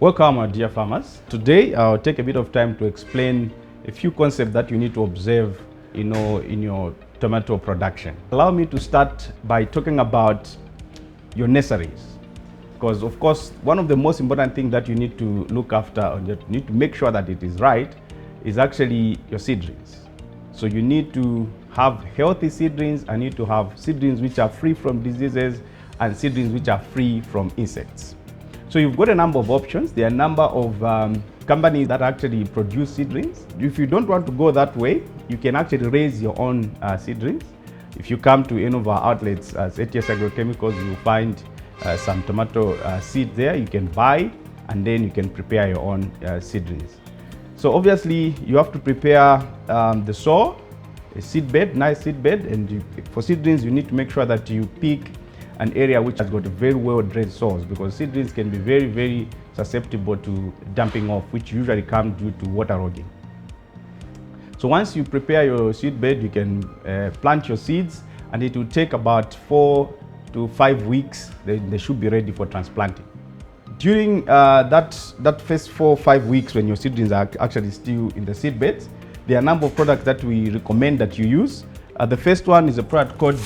Welcome, my dear farmers. Today I'll take a bit of time to explain a few concepts that you need to observe in your tomato production. Allow me to start by talking about your nurseries, because of course one of the most important things that you need to look after, or you need to make sure that it is right, is actually your seedlings. So you need to have healthy seedlings, and need to have seedlings which are free from diseases and seedlings which are free from insects. So you've got a number of options. There are a number of companies that actually produce seedlings. If you don't want to go that way, you can actually raise your own seedlings. If you come to any of our outlets as ATS Agrochemicals, you'll find some tomato seed there. You can buy, and then you can prepare your own seedlings. So obviously you have to prepare the soil, a seed bed, nice seed bed, and for seedlings you need to make sure that you pick an area which has got a very well drained soils, because seedlings can be very susceptible to dumping off, which usually comes due to waterlogging. So once you prepare your seed bed, you can plant your seeds, and it will take about 4 to 5 weeks. They should be ready for transplanting. During that first 4 or 5 weeks, when your seedlings are actually still in the seed beds, there are a number of products that we recommend that you use. The first one is a product called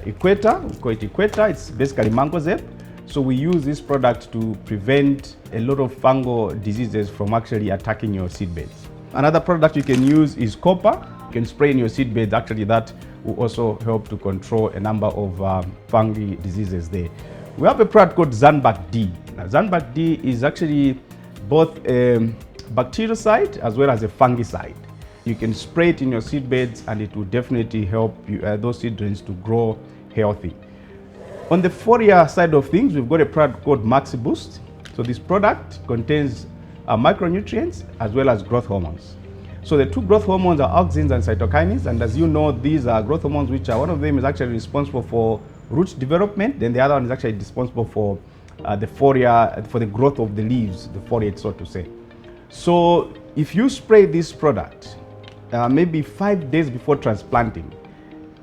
Equator. We call it Equator. It's basically mancozeb. So we use this product to prevent a lot of fungal diseases from actually attacking your seed beds. Another product you can use is copper. You can spray in your seed beds. Actually, that will also help to control a number of fungi diseases there. We have a product called Zanbac D. Now, Zanbac D is actually both a bactericide as well as a fungicide. You can spray it in your seed beds, and it will definitely help you, those seedlings to grow healthy. On the foliar side of things, we've got a product called Maxi Boost. So this product contains micronutrients as well as growth hormones. So the two growth hormones are auxins and cytokinins, and as you know, these are growth hormones which are, one of them is actually responsible for root development, then the other one is actually responsible for the foliar, for the growth of the leaves, the foliage, so to say. So if you spray this product maybe 5 days before transplanting,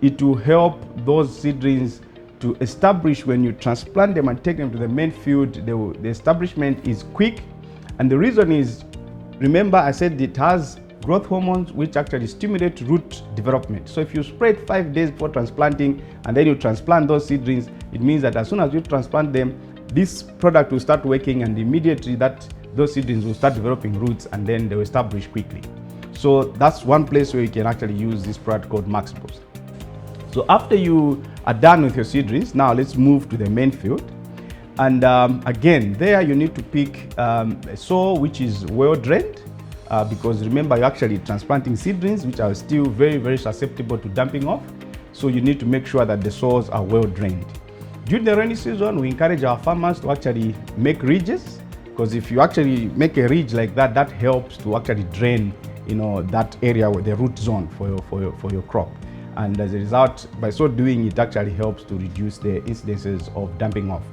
it will help those seedlings to establish. When you transplant them and take them to the main field, the establishment is quick. And the reason is, remember I said it has growth hormones which actually stimulate root development. So if you spray it 5 days before transplanting, and then you transplant those seedlings, it means that as soon as you transplant them, this product will start working, and immediately those seedlings will start developing roots, and then they will establish quickly. So that's one place where you can actually use this product called Max Boost. So after you are done with your seedlings, now let's move to the main field. And again, there you need to pick a soil which is well drained, because remember, you're actually transplanting seedlings which are still very susceptible to dumping off. So you need to make sure that the soils are well drained. During the rainy season, we encourage our farmers to actually make ridges, because if you actually make a ridge like that, that helps to actually drain that area with the root zone for your crop. And as a result, by so doing, it actually helps to reduce the incidences of dumping off.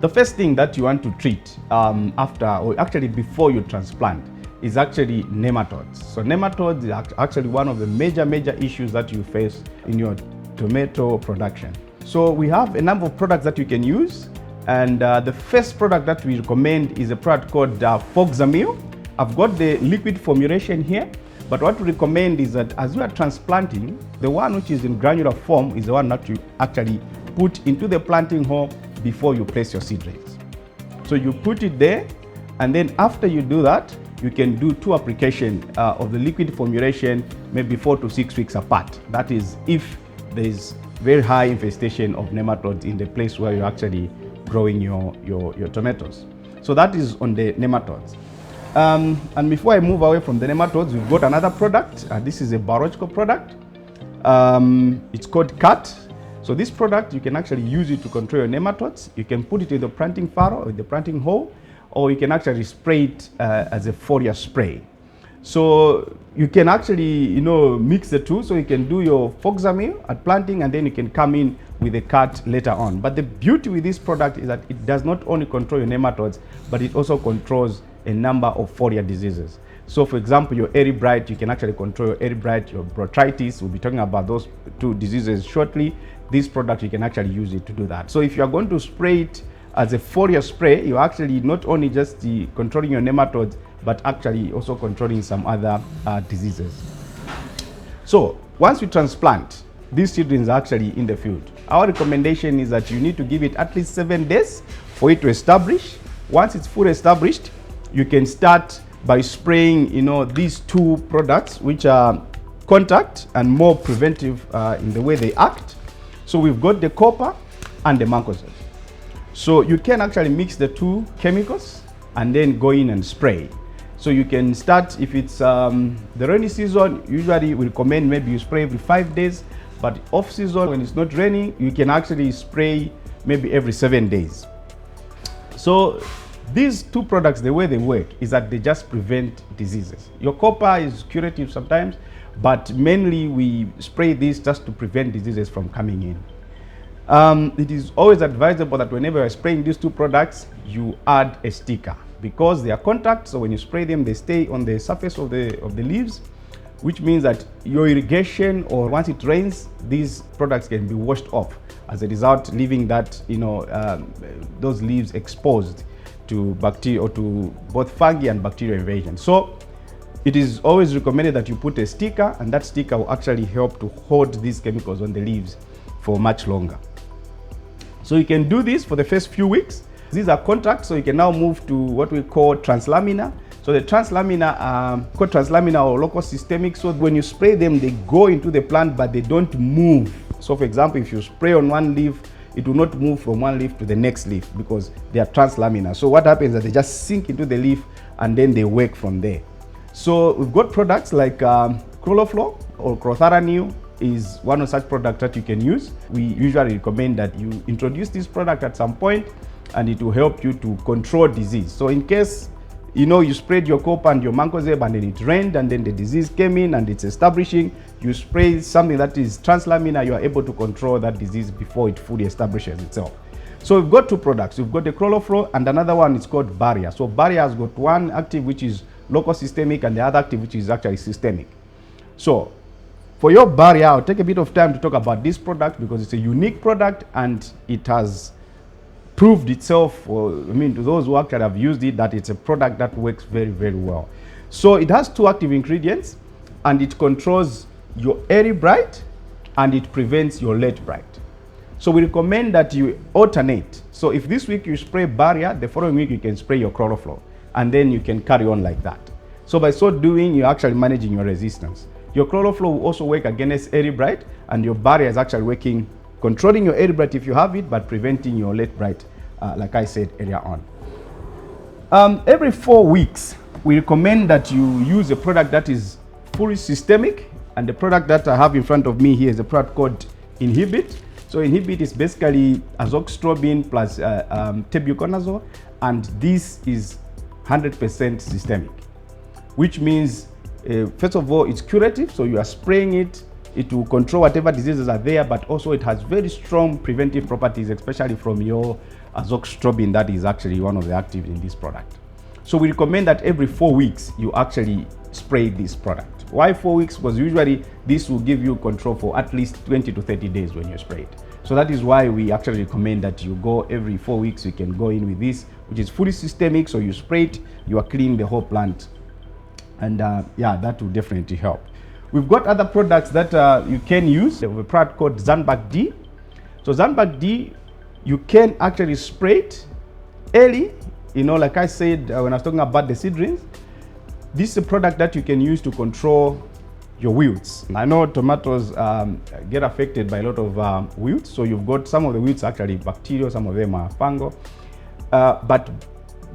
The first thing that you want to treat after, or actually before you transplant, is actually nematodes. So nematodes is actually one of the major issues that you face in your tomato production. So we have a number of products that you can use, and the first product that we recommend is a product called Foxamil. I've got the liquid formulation here, but what we recommend is that as you are transplanting, the one which is in granular form is the one that you actually put into the planting hole before you place your seedlings. So you put it there, and then after you do that, you can do 2 applications of the liquid formulation, maybe 4 to 6 weeks apart. That is if there is very high infestation of nematodes in the place where you're actually growing your tomatoes. So that is on the nematodes. And before I move away from the nematodes, we've got another product. This is a biological product. It's called CAT. So this product, you can actually use it to control your nematodes. You can put it in the planting furrow or the planting hole, or you can actually spray it as a foliar spray. So you can actually mix the two. So you can do your Foxamil at planting, and then you can come in with the CAT later on. But the beauty with this product is that it does not only control your nematodes, but it also controls a number of foliar diseases. So for example, your early blight, you can actually control your early blight, your botrytis. We'll be talking about those 2 diseases shortly. This product, you can actually use it to do that. So if you are going to spray it as a foliar spray, you're actually not only just controlling your nematodes, but actually also controlling some other diseases. So once you transplant, these seedlings are actually in the field. Our recommendation is that you need to give it at least 7 days for it to establish. Once it's fully established, you can start by spraying, these two products, which are contact and more preventive in the way they act. So we've got the copper and the mancozeb. So you can actually mix the two chemicals and then go in and spray. So you can start, if it's the rainy season, usually we recommend maybe you spray every 5 days, but off season, when it's not raining, you can actually spray maybe every 7 days. So these two products, the way they work is that they just prevent diseases. Your copper is curative sometimes, but mainly we spray this just to prevent diseases from coming in. It is always advisable that whenever you're spraying these two products, you add a sticker, because they are contact. So when you spray them, they stay on the surface of the leaves, which means that your irrigation, or once it rains, these products can be washed off, as a result leaving that those leaves exposed to bacteria, or to both fungi and bacterial invasion. So it is always recommended that you put a sticker, and that sticker will actually help to hold these chemicals on the leaves for much longer. So you can do this for the first few weeks. These are contact, so you can now move to what we call translaminar. So the translaminar are called translaminar or local systemic. So when you spray them, they go into the plant, but they don't move. So for example, if you spray on one leaf, it will not move from one leaf to the next leaf, because they are translaminar. So what happens is that they just sink into the leaf and then they work from there. So we've got products like Chloroflor or Chlorothalonil is one of such products that you can use. We usually recommend that you introduce this product at some point, and it will help you to control disease. So in case you sprayed your copper and your mancozeb and then it rained and then the disease came in and it's establishing, you spray something that is translaminar, you are able to control that disease before it fully establishes itself. So we've got two products. We've got the Chloroflor, and another one is called Barrier. So Barrier has got one active which is local systemic, and the other active which is actually systemic. So for your Barrier, I'll take a bit of time to talk about this product, because it's a unique product and it has proved itself, to those who actually have used it, that it's a product that works very, very well. So it has two active ingredients, and it controls your early blight and it prevents your late blight. So we recommend that you alternate. So if this week you spray Barrier, the following week you can spray your Chloroflor, and then you can carry on like that. So by so doing, you're actually managing your resistance. Your Chloroflor will also work against early blight, and your Barrier is actually working, controlling your early blight if you have it, but preventing your late blight, like I said earlier on. Every 4 weeks, we recommend that you use a product that is fully systemic, and the product that I have in front of me here is a product called Inhibit. So Inhibit is basically azoxystrobin plus tebuconazole, and this is 100% systemic, which means first of all, it's curative, so you are spraying it, it will control whatever diseases are there, but also it has very strong preventive properties, especially from your azoxystrobin that is actually one of the actives in this product. So we recommend that every 4 weeks you actually spray this product. Why 4 weeks? Because usually this will give you control for at least 20 to 30 days when you spray it. So that is why we actually recommend that you go every 4 weeks. You can go in with this, which is fully systemic, so you spray it, you are cleaning the whole plant, and that will definitely help. We've got other products that you can use. We have a product called Zanbac D. So Zanbac D, you can actually spray it early. Like I said when I was talking about the seedlings, this is a product that you can use to control your wilts. I know tomatoes get affected by a lot of wilts. So you've got some of the wilts actually bacterial, some of them are fungal. But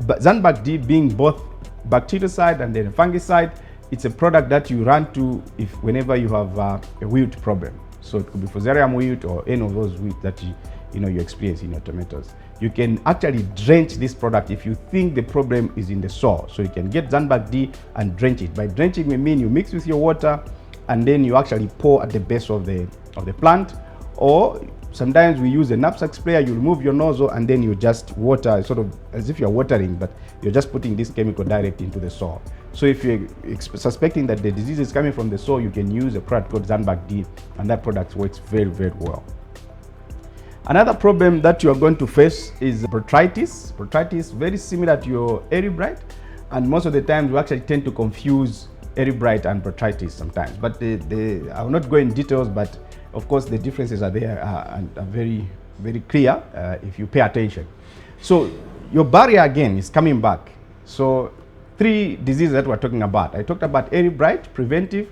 Zanbac D, being both bactericide and then fungicide, it's a product that you run to whenever you have a wilt problem. So it could be Fusarium wilt or any of those wilt that you experience in your tomatoes. You can actually drench this product if you think the problem is in the soil. So you can get Zanbac D and drench it. By drenching, we mean you mix with your water and then you actually pour at the base of the plant. Or sometimes we use a knapsack sprayer. You remove your nozzle and then you just water, sort of as if you're watering, but you're just putting this chemical direct into the soil. So if you're suspecting that the disease is coming from the soil, you can use a product called Zanbac D, and that product works very, very well. Another problem that you are going to face is botrytis. Botrytis, very similar to your erybrite, and most of the times we actually tend to confuse erybrite and botrytis sometimes. But I will not go in details, but of course the differences are there and are very, very clear if you pay attention. So your barrier again is coming back. So 3 diseases that we're talking about. I talked about erybrite, preventive,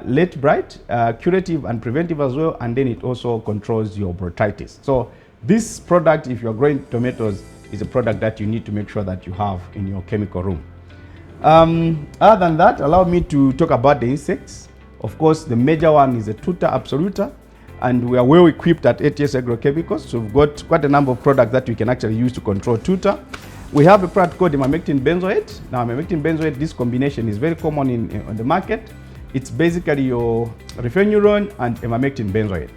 late bright, curative and preventive as well, and then it also controls your botrytis. So this product, if you're growing tomatoes, is a product that you need to make sure that you have in your chemical room. Other than that, allow me to talk about the insects. Of course, the major one is the tuta absoluta, and we are well equipped at ATS Agrochemicals, so we've got quite a number of products that we can actually use to control tuta. We have a product called imamectin benzoate. Now, imamectin benzoate, this combination is very common on the market. It's basically your rifeneuron and imamectin benzoate.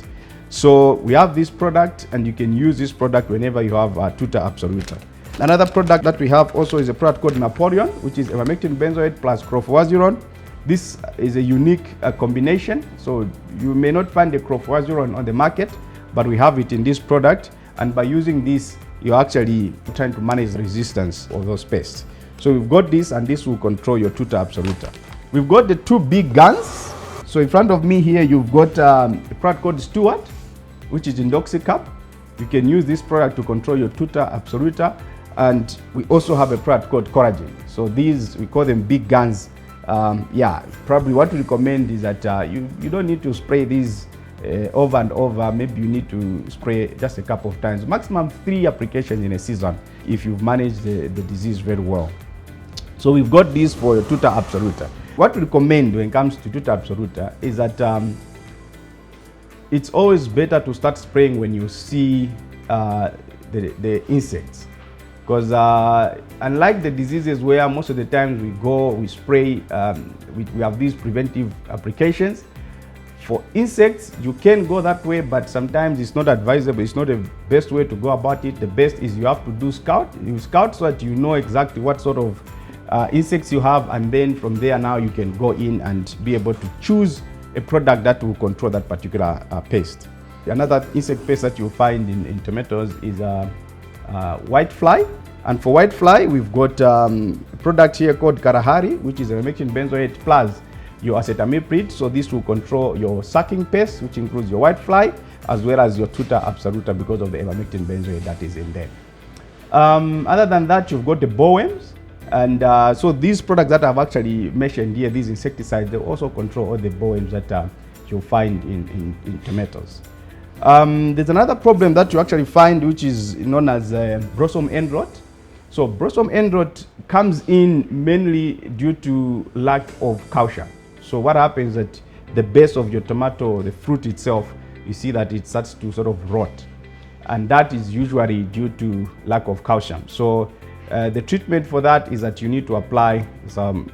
So we have this product, and you can use this product whenever you have tuta absoluta. Another product that we have also is a product called Napoleon, which is imamectin benzoate plus chlorphoazuron. This is a unique combination, so you may not find the chlorphoazuron on the market, but we have it in this product, and by using this, you're actually trying to manage the resistance of those pests. So we've got this, and this will control your tuta absoluta. We've got the 2 big guns. So in front of me here, you've got a product called Stewart, which is indoxicap. You can use this product to control your tuta absoluta. And we also have a product called Coragen. So these, we call them big guns. Probably what we recommend is that you don't need to spray these over and over. Maybe you need to spray just a couple of times, maximum 3 applications in a season if you've managed the disease very well. So we've got these for your tuta absoluta. What we recommend when it comes to tuta absoluta is that it's always better to start spraying when you see the insects. Because unlike the diseases where most of the times we spray, we have these preventive applications. For insects, you can go that way, but sometimes it's not advisable. It's not the best way to go about it. The best is you have to do scout. You scout so that you know exactly what sort of insects you have, and then from there now you can go in and be able to choose a product that will control that particular pest. Another insect pest that you'll find in tomatoes is whitefly. And for whitefly, we've got a product here called Karahari, which is imamectin benzoate plus your acetamiprid. So this will control your sucking pest, which includes your whitefly, as well as your tuta absoluta because of the imamectin benzoate that is in there. Other than that, you've got the bollworms. And so these products that I've actually mentioned here, these insecticides, they also control all the bollworms that you'll find in tomatoes. There's another problem that you actually find, which is known as blossom end rot. So blossom end rot comes in mainly due to lack of calcium. So what happens is that the base of your tomato, the fruit itself, you see that it starts to sort of rot. And that is usually due to lack of calcium. So the treatment for that is that you need to apply some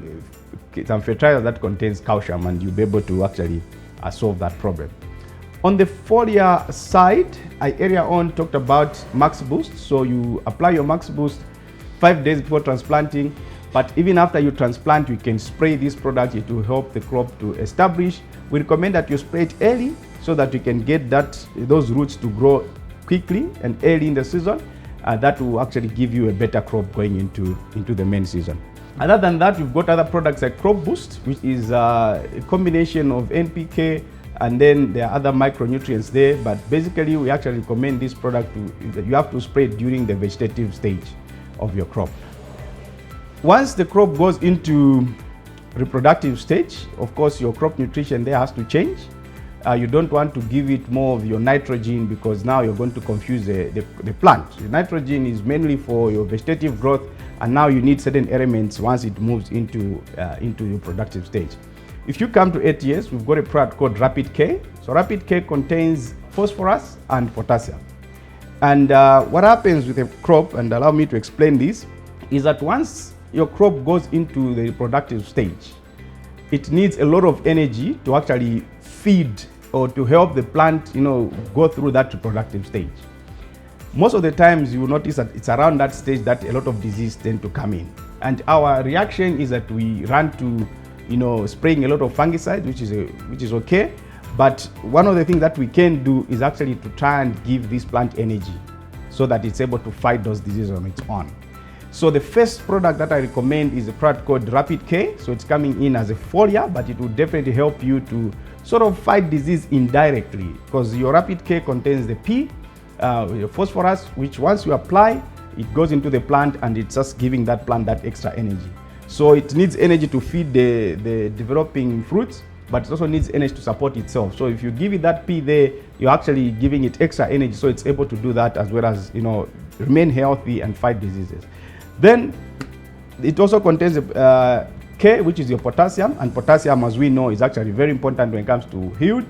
fertilizer that contains calcium, and you'll be able to actually solve that problem. On the foliar side, I earlier on talked about Max Boost. So you apply your Max Boost 5 days before transplanting, but even after you transplant, you can spray this product. It will help the crop to establish. We recommend that you spray it early so that you can get those roots to grow quickly and early in the season. That will actually give you a better crop going into the main season. Other than that, you've got other products like Crop Boost, which is a combination of NPK, and then there are other micronutrients there. But basically, we actually recommend this product you have to spray it during the vegetative stage of your crop. Once the crop goes into reproductive stage, of course, your crop nutrition there has to change. You don't want to give it more of your nitrogen, because now you're going to confuse the plant. The nitrogen is mainly for your vegetative growth, and now you need certain elements once it moves into your productive stage. If you come to ATS, we've got a product called Rapid K. So Rapid K contains phosphorus and potassium. And what happens with a crop, and allow me to explain this, is that once your crop goes into the reproductive stage, it needs a lot of energy to actually feed or to help the plant, go through that reproductive stage. Most of the times you will notice that it's around that stage that a lot of disease tend to come in. And our reaction is that we run to, spraying a lot of fungicides, which is okay. But one of the things that we can do is actually to try and give this plant energy so that it's able to fight those diseases on its own. So the first product that I recommend is a product called Rapid K. So it's coming in as a foliar, but it will definitely help you to sort of fight disease indirectly, because your Rapid K contains the P, phosphorus, which once you apply, it goes into the plant and it's just giving that plant that extra energy. So it needs energy to feed the developing fruits, but it also needs energy to support itself. So if you give it that P there, you're actually giving it extra energy, so it's able to do that as well as, you know, remain healthy and fight diseases. Then it also contains K, which is your potassium, and potassium, as we know, is actually very important when it comes to yield,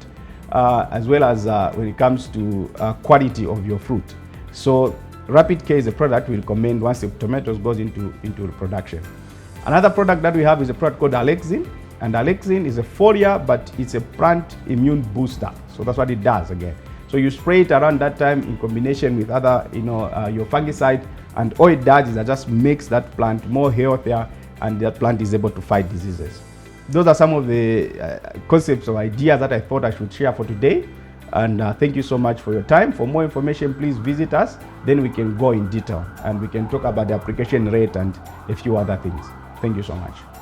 as well as when it comes to quality of your fruit. So Rapid K is a product we recommend once the tomatoes goes into production. Another product that we have is a product called Alexin, and Alexin is a foliar, but it's a plant immune booster. So that's what it does again. So you spray it around that time in combination with other, your fungicide, and all it does is it just makes that plant more healthier, and that plant is able to fight diseases. Those are some of the concepts or ideas that I thought I should share for today. And thank you so much for your time. For more information, please visit us. Then we can go in detail and we can talk about the application rate and a few other things. Thank you so much.